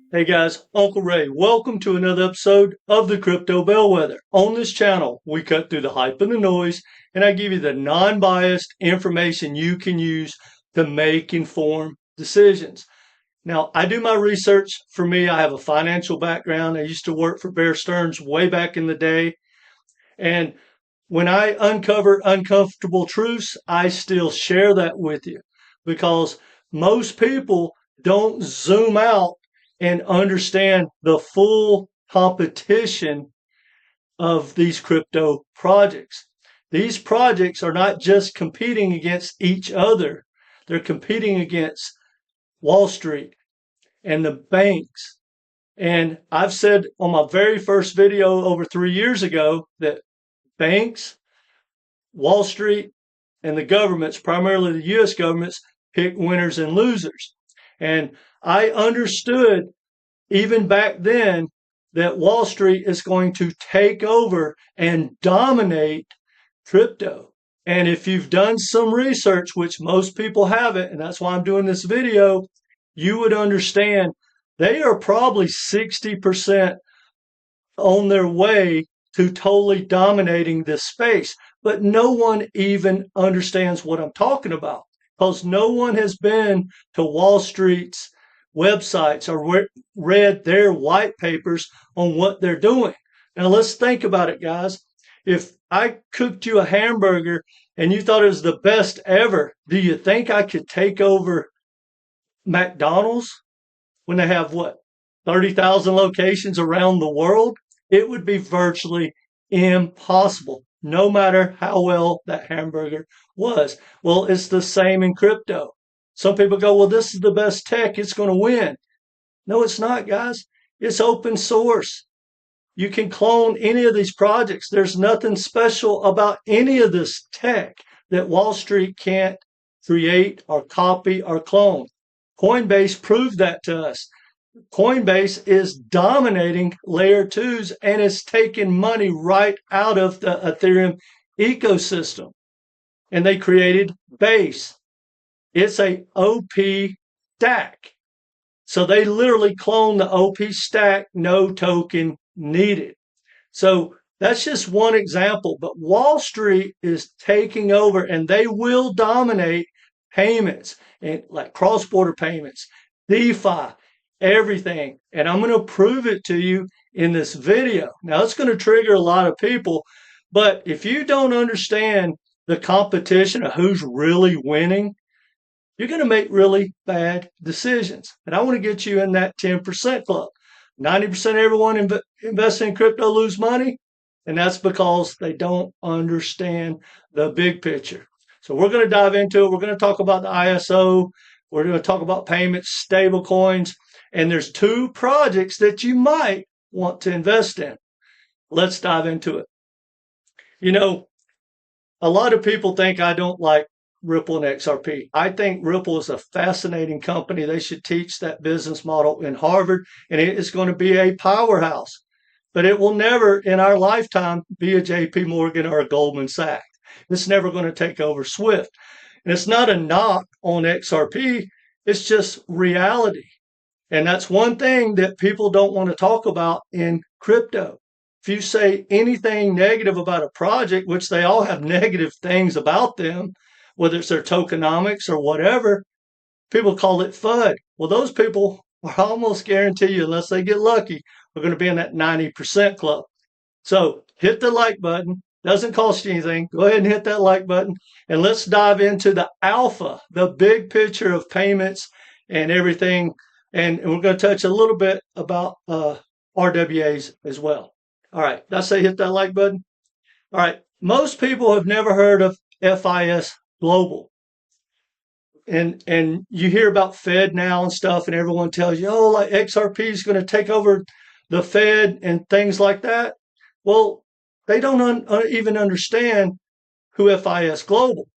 Hey guys, Uncle Ray. Welcome to another episode of the Crypto Bellwether. On this channel, we cut through the hype and the noise, and I give you the non-biased information you can use to make informed decisions. Now, I do my research. For me, I have a financial background. I used to work for Bear Stearns way back in the day. And when I uncover uncomfortable truths, I still share that with you because most people don't zoom out and understand the full competition of these crypto projects. These projects are not just competing against each other, they're competing against Wall Street and the banks. And I've said on my very first video over 3 years ago that banks, Wall Street, and the governments, primarily the US governments, pick winners and losers. And I understood even back then that Wall Street is going to take over and dominate crypto. And if you've done some research, which most people haven't, and that's why I'm doing this video, you would understand they are probably 60% on their way to totally dominating this space. But no one even understands what I'm talking about because no one has been to Wall Street's websites or read their white papers on what they're doing. Now let's think about it, guys. If I cooked you a hamburger and you thought it was the best ever, do you think I could take over McDonald's when they have 30,000 locations around the world? It would be virtually impossible, no matter how well that hamburger was. Well, it's the same in crypto. Some people go, well, this is the best tech, it's going to win. No, it's not, guys. It's open source. You can clone any of these projects. There's nothing special about any of this tech that Wall Street can't create or copy or clone. Coinbase proved that to us. Coinbase is dominating layer twos and is taking money right out of the Ethereum ecosystem. And they created Base. It's a OP stack. So they literally clone the OP stack, no token needed. So that's just one example. But Wall Street is taking over and they will dominate payments and like cross-border payments, DeFi, everything. And I'm going to prove it to you in this video. Now it's going to trigger a lot of people, but if you don't understand the competition of who's really winning, you're going to make really bad decisions. And I want to get you in that 10% club. 90% of everyone investing in crypto lose money, and that's because they don't understand the big picture. So we're going to dive into it. We're going to talk about the ISO. We're going to talk about payments, stablecoins, and there's two projects that you might want to invest in. Let's dive into it. You know, a lot of people think I don't like Ripple and XRP. I think Ripple is a fascinating company. They should teach that business model in Harvard, and it is going to be a powerhouse. But it will never, in our lifetime, be a JP Morgan or a Goldman Sachs. It's never going to take over SWIFT. And it's not a knock on XRP. It's just reality. And that's one thing that people don't want to talk about in crypto. If you say anything negative about a project, which they all have negative things about them, whether it's their tokenomics or whatever, people call it FUD. Well, those people are almost guarantee you, unless they get lucky, are going to be in that 90% club. So hit the like button. Doesn't cost you anything. Go ahead and hit that like button. And let's dive into the alpha, the big picture of payments and everything. And we're going to touch a little bit about RWAs as well. All right. Did I say hit that like button? All right. Most people have never heard of FIS Global. And you hear about FedNow and stuff, and everyone tells you, oh, like XRP is going to take over the Fed and things like that. Well, they don't even understand who FIS Global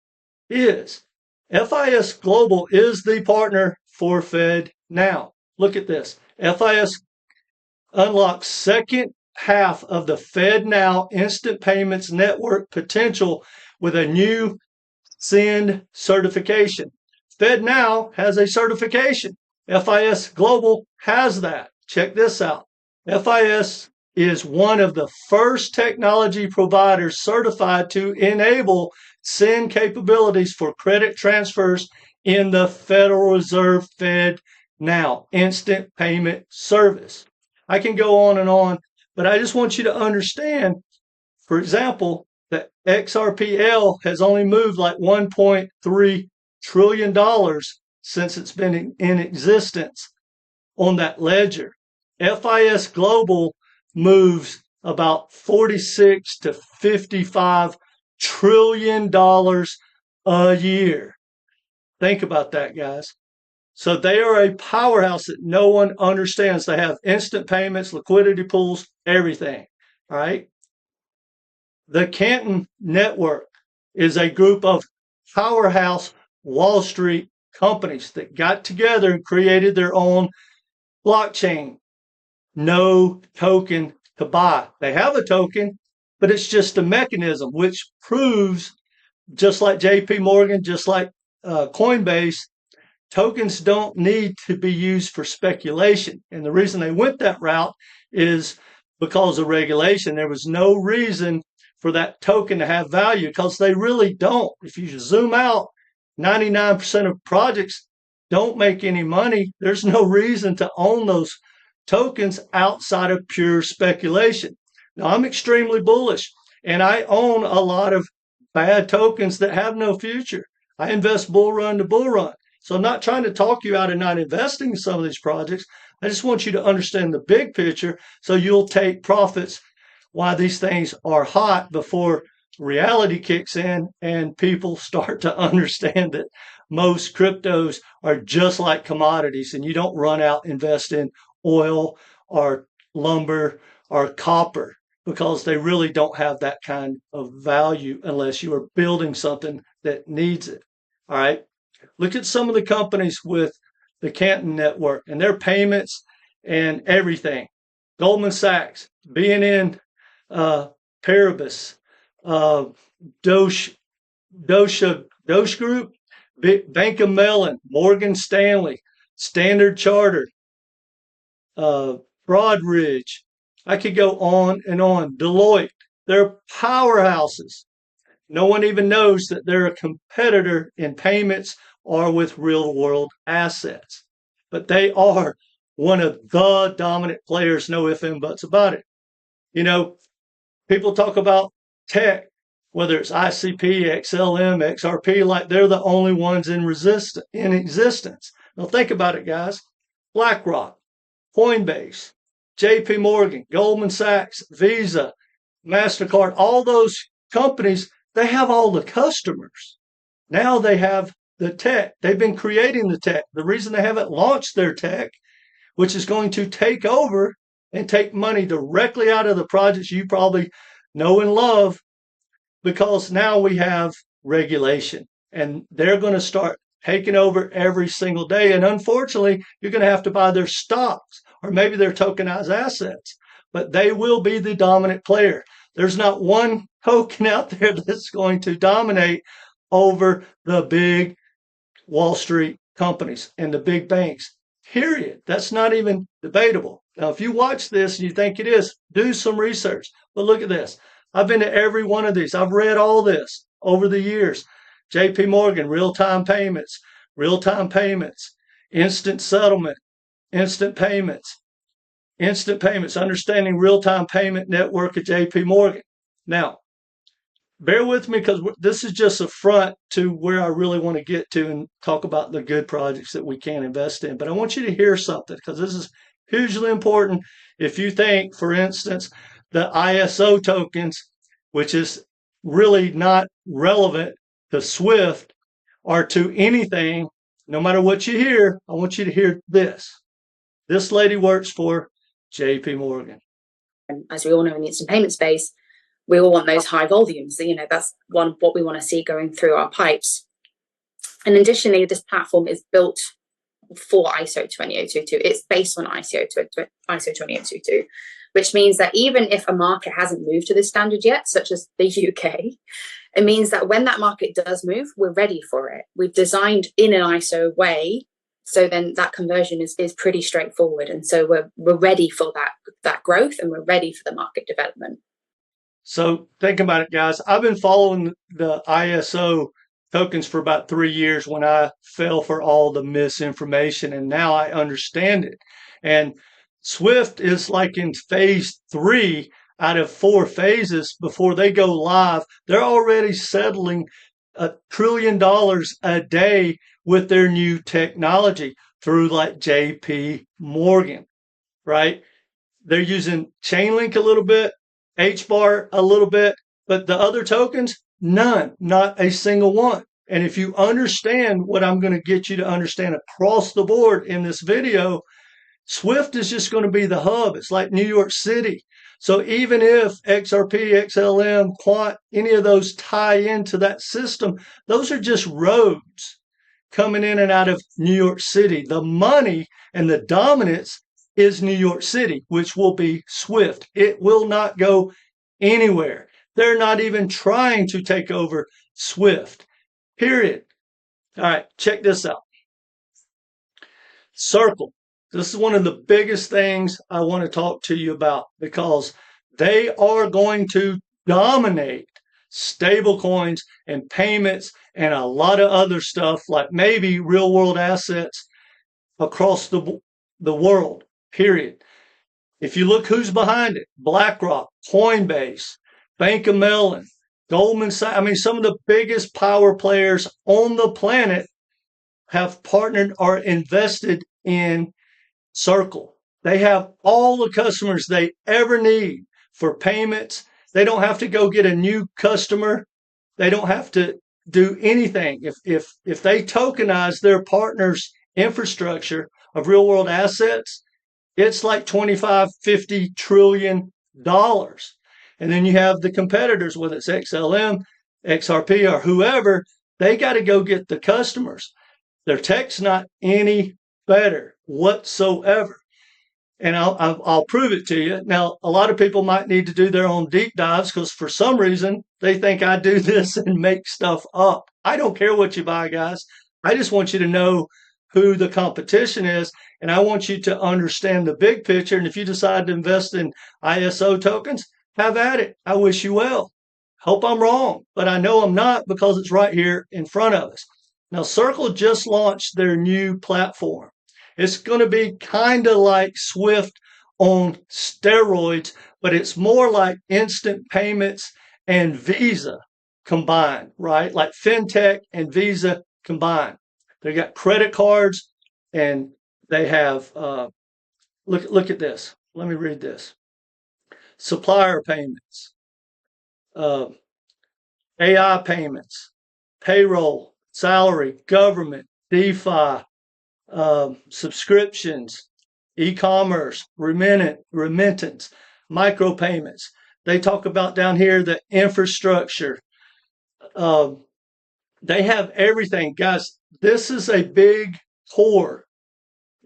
is. FIS Global is the partner for FedNow. Look at this. FIS unlocks second half of the FedNow instant payments network potential with a new SEND certification. FedNow has a certification. FIS Global has that. check this out. FIS is one of the first technology providers certified to enable SEN capabilities for credit transfers in the Federal Reserve FedNow instant payment service. I can go on, but I just want you to understand, for example, that XRPL has only moved like $1.3 trillion since it's been in existence on that ledger. FIS Global moves about 46 to 55 trillion dollars a year. Think about that, guys. So they are a powerhouse that no one understands. They have instant payments, liquidity pools, everything. All right. The Canton Network is a group of powerhouse Wall Street companies that got together and created their own blockchain. No token to buy. They have a token, but it's just a mechanism which proves, just like JP Morgan, just like Coinbase, tokens don't need to be used for speculation. And the reason they went that route is because of regulation. There was no reason for that token to have value because they really don't. If you zoom out, 99% of projects don't make any money. There's no reason to own those tokens outside of pure speculation. Now, I'm extremely bullish, and I own a lot of bad tokens that have no future. I invest bull run to bull run. So I'm not trying to talk you out of not investing in some of these projects. I just want you to understand the big picture so you'll take profits while these things are hot before reality kicks in and people start to understand that most cryptos are just like commodities and you don't run out and invest in oil or lumber or copper because they really don't have that kind of value unless you are building something that needs it. All right. Look at some of the companies with the Canton Network and their payments and everything. Goldman Sachs, BNN Paribas, Doge Group, Bank of Mellon, Morgan Stanley, Standard Chartered, Broadridge. I could go on and on. Deloitte. They're powerhouses. No one even knows that they're a competitor in payments or with real world assets. But they are one of the dominant players, no ifs and buts about it. You know, people talk about tech, whether it's ICP, XLM, XRP, like they're the only ones in existence. Now think about it, guys. BlackRock, Coinbase, JP Morgan, Goldman Sachs, Visa, MasterCard, all those companies, they have all the customers. Now they have the tech. They've been creating the tech. The reason they haven't launched their tech, which is going to take over and take money directly out of the projects you probably know and love, because now we have regulation and they're going to start taking over every single day. And unfortunately, you're going to have to buy their stocks or maybe their tokenized assets, but they will be the dominant player. There's not one token out there that's going to dominate over the big Wall Street companies and the big banks, period. That's not even debatable. Now, if you watch this and you think it is, do some research. But look at this. I've been to every one of these. I've read all this over the years. JP Morgan, real-time payments, instant settlement, instant payments, understanding real-time payment network at JP Morgan. Now, bear with me because this is just a front to where I really want to get to and talk about the good projects that we can invest in. But I want you to hear something because this is hugely important. If you think, for instance, the ISO tokens, which is really not relevant to SWIFT or to anything, no matter what you hear, I want you to hear this. This lady works for JP Morgan. As we all know in the instant payment space, we all want those high volumes. You know, that's what we want to see going through our pipes. And additionally, this platform is built for ISO20022. It's based on ISO20022, which means that even if a market hasn't moved to this standard yet, such as the UK, it means that when that market does move, we're ready for it. We've designed in an ISO way So then that conversion is pretty straightforward. And so we're ready for that growth, and we're ready for the market development. So think about it, guys. I've been following the ISO tokens for about 3 years when I fell for all the misinformation, and now I understand it. And Swift is like in phase 3 out of 4 phases before they go live. They're already settling $1 trillion a day with their new technology through like JP Morgan, right? They're using Chainlink a little bit, HBAR a little bit, but the other tokens, none, not a single one. And if you understand what I'm going to get you to understand across the board in this video, Swift is just going to be the hub. It's like New York City. So even if XRP, XLM, Quant, any of those tie into that system, those are just roads coming in and out of New York City. The money and the dominance is New York City, which will be Swift. It will not go anywhere. They're not even trying to take over Swift, period. All right, check this out. Circle. This is one of the biggest things I want to talk to you about because they are going to dominate stablecoins and payments and a lot of other stuff like maybe real world assets across the world, period. If you look who's behind it, BlackRock, Coinbase, Bank of Mellon, Goldman Sachs, I mean, some of the biggest power players on the planet have partnered or invested in Circle. They have all the customers they ever need for payments. They don't have to go get a new customer. They don't have to do anything. If they tokenize their partner's infrastructure of real world assets, it's like 25, 50 trillion dollars. And then you have the competitors, whether it's XLM, XRP, or whoever, they got to go get the customers. Their tech's not any better whatsoever. And I'll prove it to you. Now, a lot of people might need to do their own deep dives because for some reason they think I do this and make stuff up. I don't care what you buy, guys. I just want you to know who the competition is, and I want you to understand the big picture. And if you decide to invest in ISO tokens, have at it. I wish you well. Hope I'm wrong, but I know I'm not because it's right here in front of us. Now, Circle just launched their new platform. It's going to be kind of like Swift on steroids, but it's more like instant payments and Visa combined, right? Like FinTech and Visa combined. They got credit cards and they have, look at this. Let me read this. Supplier payments, AI payments, payroll, salary, government, DeFi, subscriptions, e-commerce, remittance, micropayments. They talk about down here the infrastructure. They have everything. Guys, this is a big core,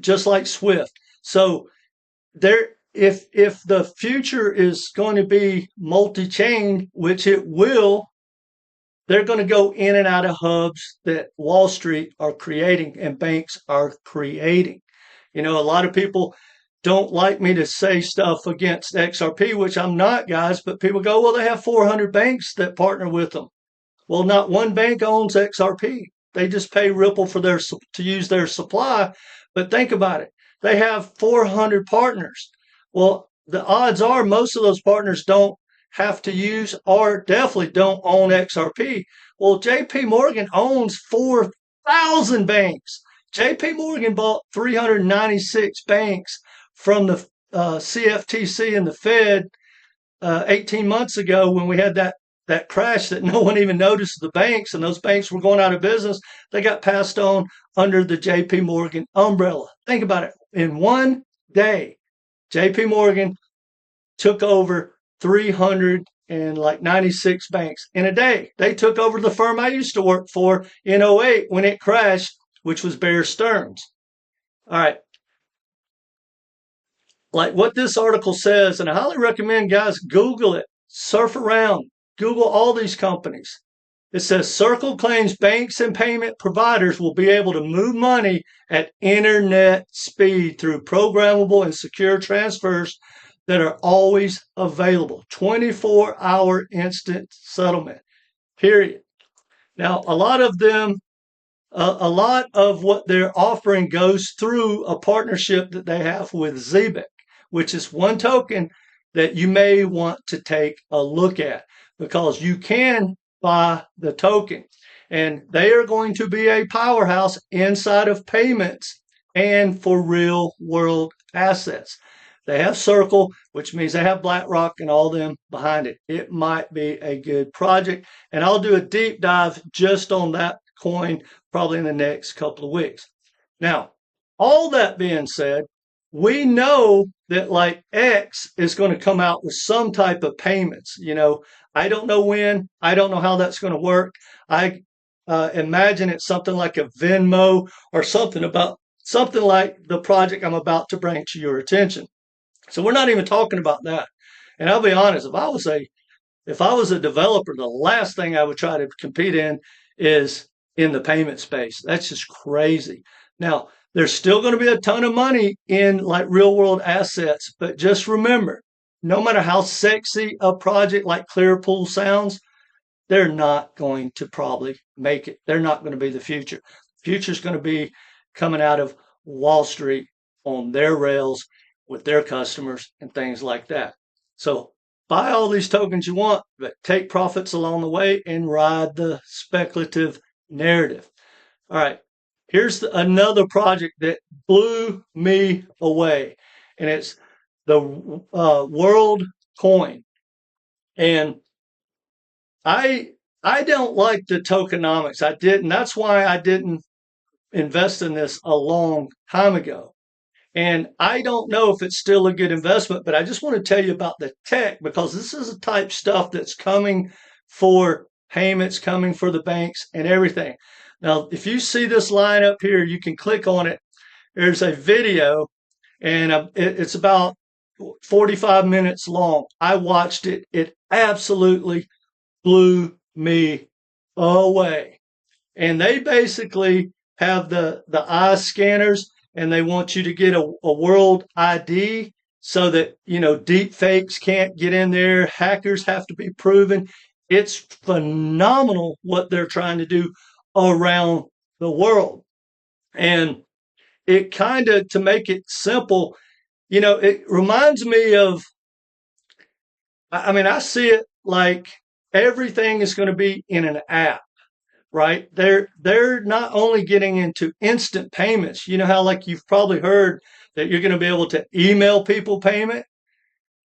just like Swift. So if the future is going to be multi-chain, which it will, they're going to go in and out of hubs that Wall Street are creating and banks are creating. You know, a lot of people don't like me to say stuff against XRP, which I'm not, guys, but people go, well, they have 400 banks that partner with them. Well, not one bank owns XRP. They just pay Ripple for to use their supply. But think about it. They have 400 partners. Well, the odds are most of those partners don't have to use or definitely don't own XRP. Well, JP Morgan owns 4,000 banks. JP Morgan bought 396 banks from the CFTC and the Fed 18 months ago when we had that crash that no one even noticed the banks, and those banks were going out of business. They got passed on under the JP Morgan umbrella. Think about it. In one day, JP Morgan took over 396 banks in a day. They took over the firm I used to work for in 2008 when it crashed, which was Bear Stearns. All right. Like what this article says, and I highly recommend guys Google it, surf around, Google all these companies. It says Circle claims banks and payment providers will be able to move money at internet speed through programmable and secure transfers that are always available. 24-hour instant settlement, period. Now, a lot of what they're offering goes through a partnership that they have with ZEBEC, which is one token that you may want to take a look at, because you can buy the token, and they are going to be a powerhouse inside of payments and for real world assets. They have Circle, which means they have BlackRock and all them behind it. It might be a good project, and I'll do a deep dive just on that coin probably in the next couple of weeks. Now, all that being said, we know that like X is going to come out with some type of payments. I don't know when. I don't know how that's going to work. I imagine it's something like a Venmo or something like the project I'm about to bring to your attention. So we're not even talking about that. And I'll be honest, if I was a developer, the last thing I would try to compete in is in the payment space. That's just crazy. Now, there's still going to be a ton of money in like real world assets, but just remember, no matter how sexy a project like Clearpool sounds, they're not going to probably make it. They're not going to be the future. The future is going to be coming out of Wall Street on their rails with their customers and things like that. So buy all these tokens you want, but take profits along the way and ride the speculative narrative. All right, here's another project that blew me away, and it's the Worldcoin. And I don't like the tokenomics. I didn't. That's why I didn't invest in this a long time ago. And I don't know if it's still a good investment, but I just want to tell you about the tech, because this is the type stuff that's coming for payments, coming for the banks and everything. Now, if you see this line up here, you can click on it. There's a video, and it's about 45 minutes long. I watched it. It absolutely blew me away. And they basically have the eye scanners, and they want you to get a world ID so that, deep fakes can't get in there. Hackers have to be proven. It's phenomenal what they're trying to do around the world. And it kind of, to make it simple, it reminds me of, I see it like everything is going to be in an app. Right? They're not only getting into instant payments. You know how, like, you've probably heard that you're going to be able to email people payment?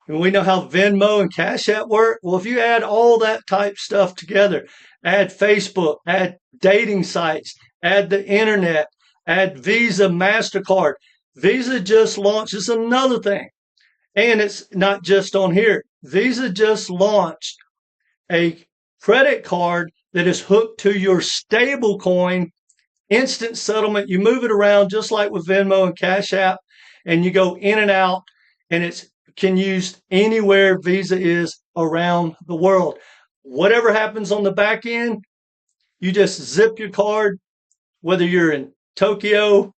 And we know how Venmo and Cash App work. Well, if you add all that type stuff together, add Facebook, add dating sites, add the internet, add Visa, MasterCard. Visa just launched, this is another thing. And it's not just on here. Visa just launched a credit card that is hooked to your stablecoin, instant settlement. You move it around just like with Venmo and Cash App, and you go in and out, and it can use anywhere Visa is around the world. Whatever happens on the back end, you just zip your card, whether you're in Tokyo,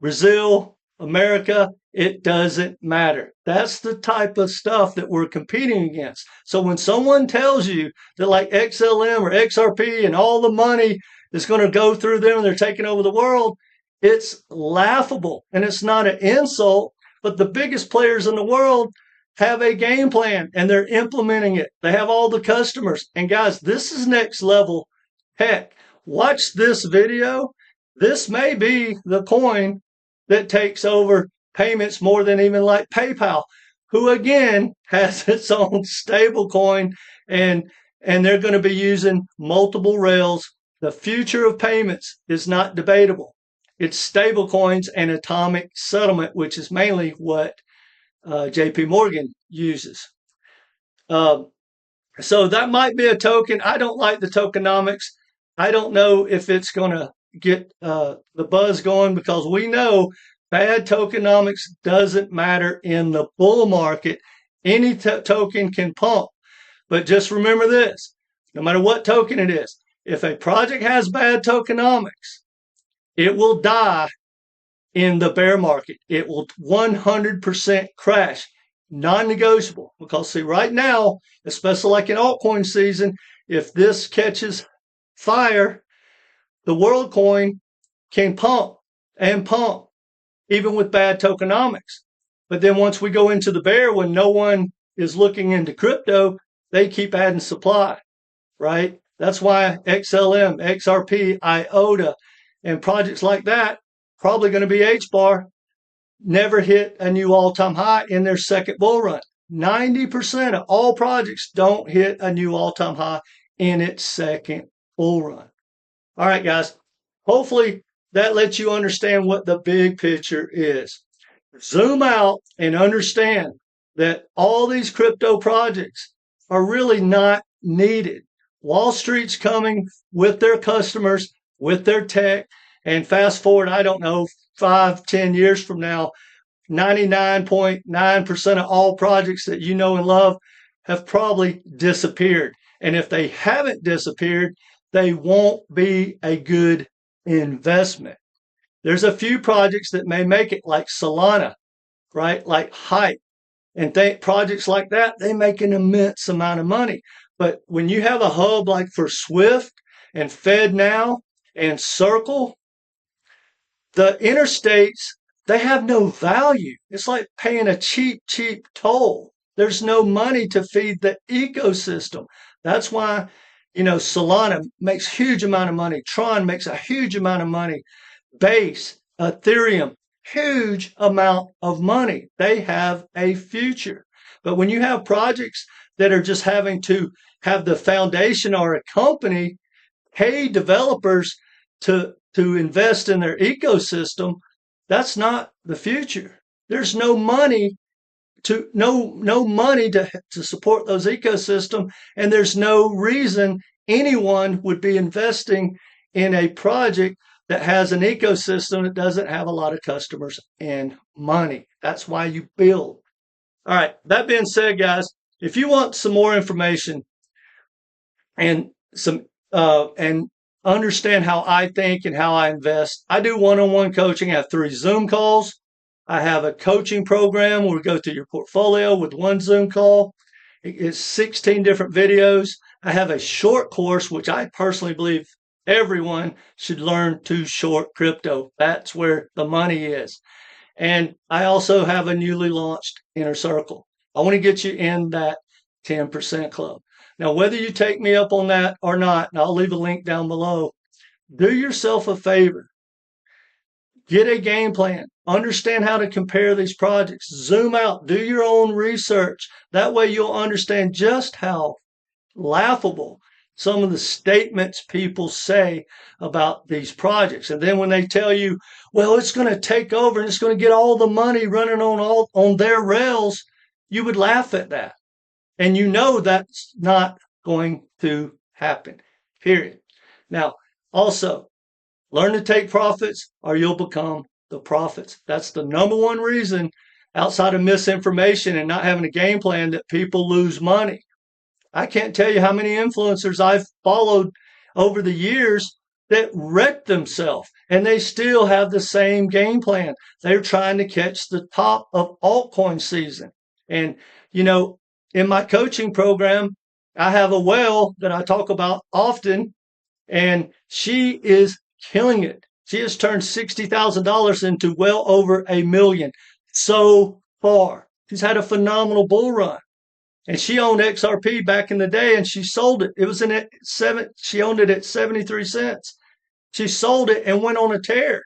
Brazil, America, it doesn't matter. That's the type of stuff that we're competing against. So when someone tells you that like XLM or XRP and all the money is going to go through them and they're taking over the world, it's laughable, and it's not an insult. But the biggest players in the world have a game plan, and they're implementing it. They have all the customers. And guys, this is next level. Heck, watch this video. This may be the coin that takes over payments more than even like PayPal, who again has its own stable coin, and they're going to be using multiple rails. The future of payments is not debatable. It's stable coins and atomic settlement, which is mainly what JP Morgan uses. So that might be a token. I don't like the tokenomics. I don't know if it's going to get the buzz going, because we know bad tokenomics doesn't matter in the bull market. Any token can pump. But just remember this, no matter what token it is, If a project has bad tokenomics, it will die in the bear market. It will 100% crash. Non-negotiable. Because see, right now, especially like in altcoin season, if this catches fire, the Worldcoin can pump and pump, even with bad tokenomics. But then once we go into the bear, when no one is looking into crypto, they keep adding supply, right? That's why XLM, XRP, IOTA, and projects like that, probably going to be HBAR, never hit a new all-time high in their second bull run. 90% of all projects don't hit a new all-time high in its second bull run. All right, guys. Hopefully that lets you understand what the big picture is. Zoom out and understand that all these crypto projects are really not needed. Wall Street's coming with their customers, with their tech, and fast forward, I don't know, 5-10 years from now, 99.9% of all projects that you know and love have probably disappeared. And if they haven't disappeared, they won't be a good investment. There's a few projects that may make it, like Solana, right? Like Hype, and projects like that, they make an immense amount of money. But when you have a hub like for Swift and FedNow and Circle, the interstates, they have no value. It's like paying a cheap toll. There's no money to feed the ecosystem. That's why, Solana makes huge amount of money. Tron makes a huge amount of money. Base, Ethereum, huge amount of money. They have a future. But when you have projects that are just having to have the foundation or a company pay developers to invest in their ecosystem, that's not the future. There's no money to support those ecosystems, and there's no reason anyone would be investing in a project that has an ecosystem that doesn't have a lot of customers and money. That's why you build. All right. That being said, guys, if you want some more information and and understand how I think and how I invest, I do one-on-one coaching. I have 3 Zoom calls. I have a coaching program where we go through your portfolio with 1 Zoom call. It's 16 different videos. I have a short course, which I personally believe everyone should learn to short crypto. That's where the money is. And I also have a newly launched Inner Circle. I want to get you in that 10% club. Now, whether you take me up on that or not, and I'll leave a link down below, do yourself a favor. Get a game plan. Understand how to compare these projects. Zoom out. Do your own research. That way you'll understand just how laughable some of the statements people say about these projects. And then when they tell you, well, it's going to take over and it's going to get all the money running on their rails, you would laugh at that. And you know that's not going to happen, period. Now, also, learn to take profits or you'll become the profits. That's the number one reason, outside of misinformation and not having a game plan, that people lose money. I can't tell you how many influencers I've followed over the years that wrecked themselves, and they still have the same game plan. They're trying to catch the top of altcoin season. And, in my coaching program, I have a whale that I talk about often, and she is killing it. She has turned $60,000 into well over $1 million so far. She's had a phenomenal bull run. And she owned XRP back in the day, and she sold it. It was she owned it at 73 cents. She sold it and went on a tear.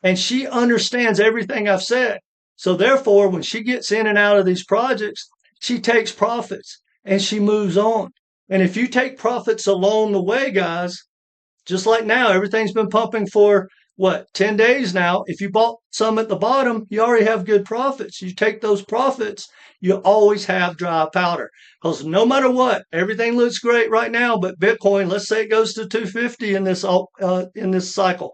And she understands everything I've said. So therefore, when she gets in and out of these projects, she takes profits and she moves on. And if you take profits along the way, guys, just like now, everything's been pumping for 10 days now. If you bought some at the bottom, you already have good profits. You take those profits, you always have dry powder. Because no matter what, everything looks great right now, but Bitcoin, let's say it goes to 250 in this cycle.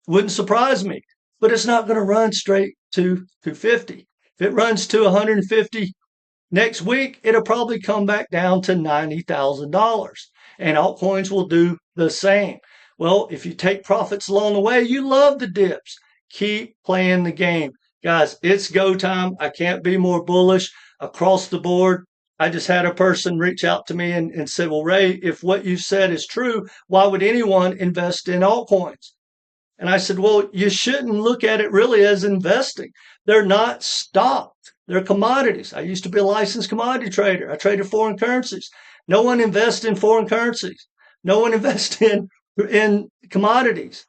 Wouldn't surprise me, but it's not going to run straight to 250. If it runs to 150, Next week, it'll probably come back down to $90,000. And altcoins will do the same. Well, if you take profits along the way, you love the dips. Keep playing the game. Guys, it's go time. I can't be more bullish across the board. I just had a person reach out to me and said, well, Ray, if what you said is true, why would anyone invest in altcoins? And I said, well, you shouldn't look at it really as investing. They're not stock. They're commodities. I used to be a licensed commodity trader. I traded foreign currencies. No one invests in foreign currencies. No one invests in commodities.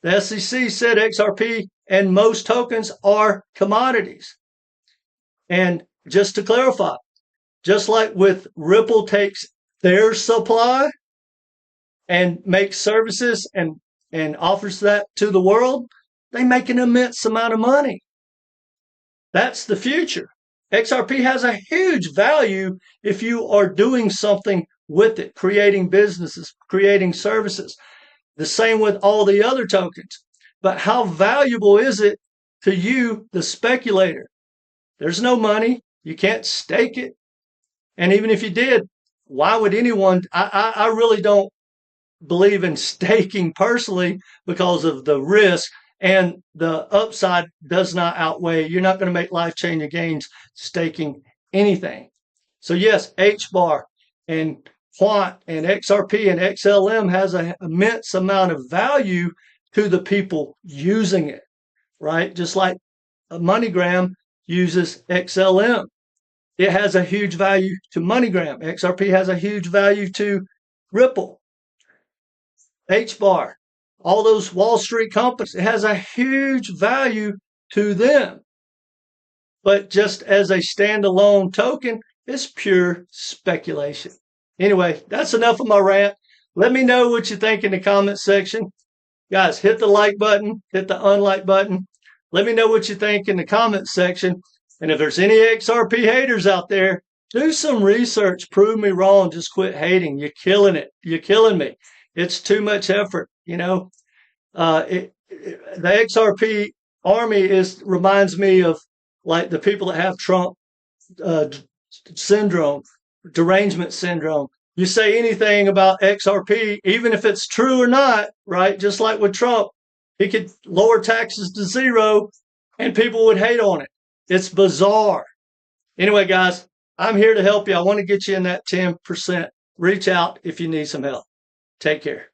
The SEC said XRP and most tokens are commodities. And just to clarify, just like with Ripple takes their supply and makes services and offers that to the world, they make an immense amount of money. That's the future. XRP has a huge value if you are doing something with it, creating businesses, creating services. The same with all the other tokens. But how valuable is it to you, the speculator? There's no money. You can't stake it. And even if you did, why would anyone? I really don't believe in staking personally because of the risk. And the upside does not outweigh. You're not going to make life-changing gains staking anything. So yes, HBAR and Quant and XRP and XLM has an immense amount of value to the people using it, right? Just like MoneyGram uses XLM. It has a huge value to MoneyGram. XRP has a huge value to Ripple, HBAR. All those Wall Street companies, it has a huge value to them. But just as a standalone token, it's pure speculation. Anyway, that's enough of my rant. Let me know what you think in the comment section. Guys, hit the like button, hit the unlike button. Let me know what you think in the comment section. And if there's any XRP haters out there, do some research. Prove me wrong. Just quit hating. You're killing it. You're killing me. It's too much effort, you know. The XRP army reminds me of like the people that have Trump syndrome, derangement syndrome. You say anything about XRP, even if it's true or not, right? Just like with Trump, he could lower taxes to zero and people would hate on it. It's bizarre. Anyway, guys, I'm here to help you. I want to get you in that 10%. Reach out if you need some help. Take care.